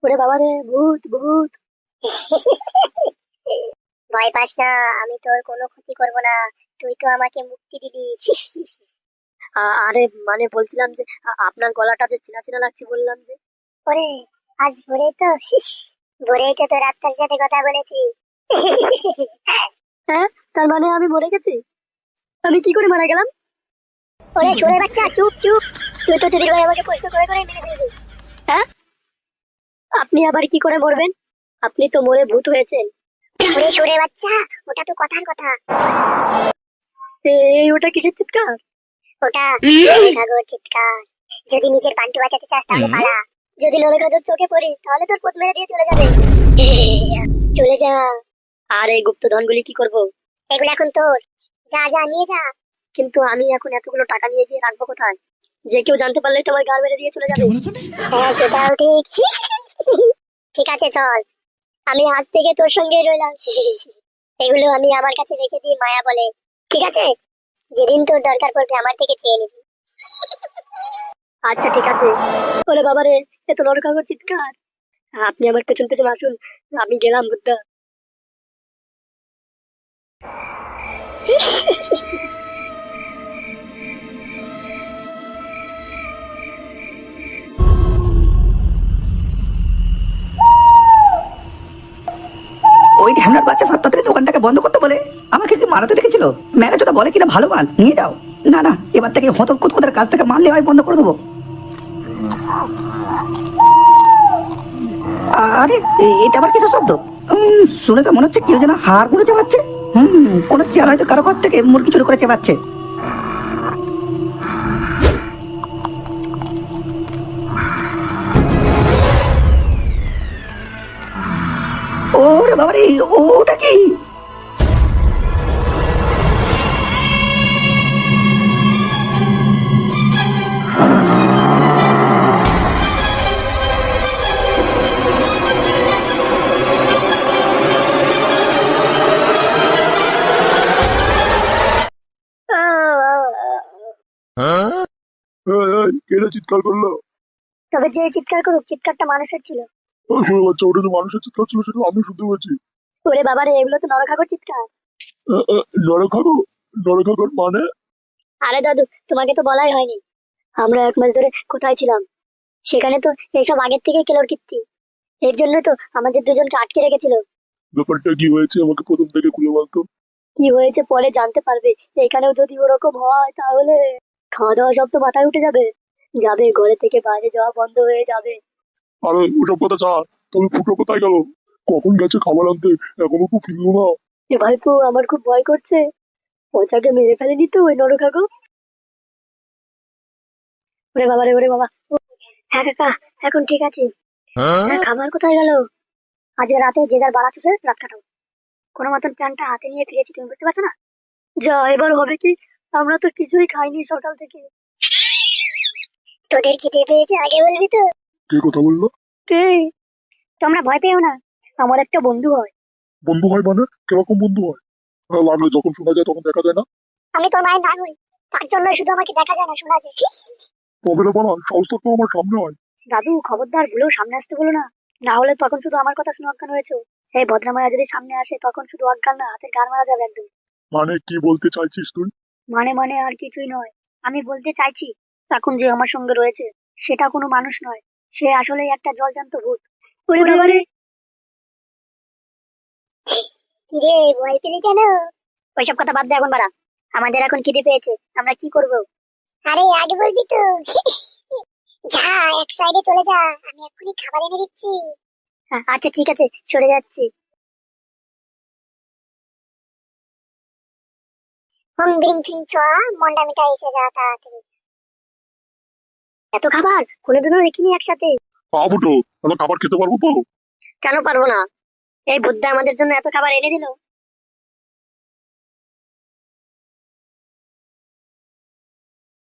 ওরে বাবা রে, ভূত ভূত। ভয় পাস না, আমি তোর কোনো ক্ষতি করব না। তুই তো আমাকে মুক্তি দিলি। আরে মানে বলছিলাম যে আপনার গলাটা যে চেনা চেনা লাগছে, বললাম যে ওরে আজ ভোরেই তো তোর আত্মার সাথে কথা বলেছি। হ্যাঁ, তার মানে আমি মরে গেছি? আমি কি করে মারা গেলাম? ওরে শুনে বাচ্চা, চুপ চুপ। তুই তো দিদির ভাই আমাকে প্রশ্ন করে করে মেরে দিবি। হ্যাঁ, আপনি আবার কি করে মরবেন? আপনি তো মরে ভূত হয়েছেন। ওরে শুনে বাচ্চা, ওটা তো কথার কথা। এই ওটা কিসের চিৎকার? ওটা কাগজ চিৎকার। যদি নিজের পান্টু বাঁচাতে চাস তাহলে পালা। যদি নরকাগজ চোখে পড়িস তাহলে তোর পথ মেরে দিয়ে চলে যাবে। চলে যা। আর এই গুপ্তধনগুলি কি করব? এগুলো এখন তোর, যা যা নিয়ে যা। কিন্তু আমি এখন এতগুলো টাকা নিয়ে গিয়ে রাখবো কোথায়? যে কেউ জানতে পারলে তোমার গাড় মেরে দিয়ে চলে যাবে। হ্যাঁ সেটাও ঠিক। ঠিক আছে চল, আমি আজ থেকে তোর সঙ্গেই রইলাম। এগুলো আমি আমার কাছে রেখে দিই, মায়া বলে। ঠিক আছে, যেদিন তোর দরকার পড়বে আমার থেকে চেয়ে নিবি। আচ্ছা ঠিক আছে। ওরে বাবা রে, এত নরকাগর চিৎকার। আপনি আমার পেছন পেছন আসুন, আমি গেলাম বুদ্ধা। ওই ঢ্যামনার বাচ্চা সাতটা থেকে দোকানটাকে বন্ধ করতে বলে আমাকে কি মারাতে রেখেছিল। ম্যানেজারটা বলে কিনা ভালো মাল নিয়ে যাও। না না, এবার থেকে হতক কুতকুতার কাছ থেকে মাল নেওয়া বন্ধ করে দেবো। আরে এটা আবার কিসের শব্দ? শুনে তো মনে হচ্ছে কেউ যেন হাড় গুলো চেবাচ্ছে। কোনো শিয়াল হয়তো কারো ঘর থেকে মুরগি চুরি করে চেবাচ্ছে। ওরে বাবা রে, ওটা কি? কেটে চিৎকার করলো? তবে যে চিৎকার করুক, চিৎকারটা মানুষের ছিল। শুনে বাচ্চা, ওটা যে মানুষের চিৎকার ছিল সেটা আমি শুনতে পাচ্ছি। ওরে বাবা রে, এগুলো তো নরকাগর চিৎকার। নরখাগো? নরখাগর মানে? আরে দাদু, তোমাকে তো বলাই হয়নি। আমরা 1 মাস ধরে কোথায় ছিলাম, সেখানে তো এইসব আগের থেকেই কেলোর কীর্তি। এর জন্য তো আমাদের দুজনকে আটকে রেখেছিল। ব্যাপারটা কি হয়েছে আমাকে প্রথম থেকে খুলে বলতো। কি হয়েছে পরে জানতে পারবে। এখানেও যদি ওরকম হয় তাহলে খাওয়া দাওয়া সব তো মাথায় উঠে যাবে। যাবে, ঘরে থেকে বাইরে যাওয়া বন্ধ হয়ে যাবে। আরে ওসব কথা ছাড়, তবে ফুটো কোথায় গেল? কখন গেছে খাবার আনতে? এখনো তো ফিরলো না। এ ভাইপো, আমার খুব ভয় করছে। পচাকে মেরে ফেলেনি তো ওই নরকাগো? ওরে বাবা রে, ওরে বাবা। হ্যাঁ কাকা, এখন ঠিক আছে। হ্যাঁ, খাবার কোথায় গেল? আজ রাতে যে যার বাড়া চুষে রাত কাটাও। কোনো মতন প্যান্টটা হাতে নিয়ে ফিরেছি, তুমি বুঝতে পারছো না? যা, এবার হবে কি? আমরা তো কিছুই খাইনি সকাল থেকে। তোদের খিদে পেয়েছে আগে বলবি তো। কে কথা বললো? কে? তোমরা ভয় পেও না, আমার একটা বন্ধু হয়। বন্ধু হয় মানে? কিরকম বন্ধু হয়? লাগলে যখন শোনা যায় তখন দেখা যায় না? আমি তোর মায়ের না হই, তার জন্য শুধু আমাকে দেখা যায় না, শোনা যায়। তবে রে বানা, সাহস তো আমার সামনে হয়। দাদু খবরদার, ভুলেও সামনে আসতে বলো না। না হলে তখন শুধু আমার কথা শুনে অজ্ঞান হয়েছো। এই ভদ্রমায়া যদি সামনে আসে তখন শুধু অজ্ঞান না, হাতের গার মারা যাবে একদম। মানে কি বলতে চাইছিস তুই? মানে আর কিছুই নয়। আমি বলতে চাইছি, এখন যে আমার সঙ্গে রয়েছে সেটা কোনো মানুষ নয়, সে আসলেই একটা জলজান্ত ভূত। ওরে বাবারে। কিরে, ভয় পেলি কেন? ওইসব কথা বাদ দে এখন, বাড়া। আমাদের এখন খিদে পেয়েছে, আমরা কি করব? আরে আগে বলবি তো। যা, এক সাইডে চলে যা, আমি এক্ষুনি খাবার এনে দিচ্ছি। আচ্ছা ঠিক আছে, সরে যাচ্ছি। হুম বিং ফিং ছোয়া, মন্ডা মিঠাই এসে যা তাড়াতাড়ি। এত খাবার কোনোদিনও দেখিনি একসাথে। ফুটো, আমি খাবার খেতে পারবো তো? কেন পারবো না? এই বুদ্ধা আমাদের জন্য এত খাবার এনে দিল,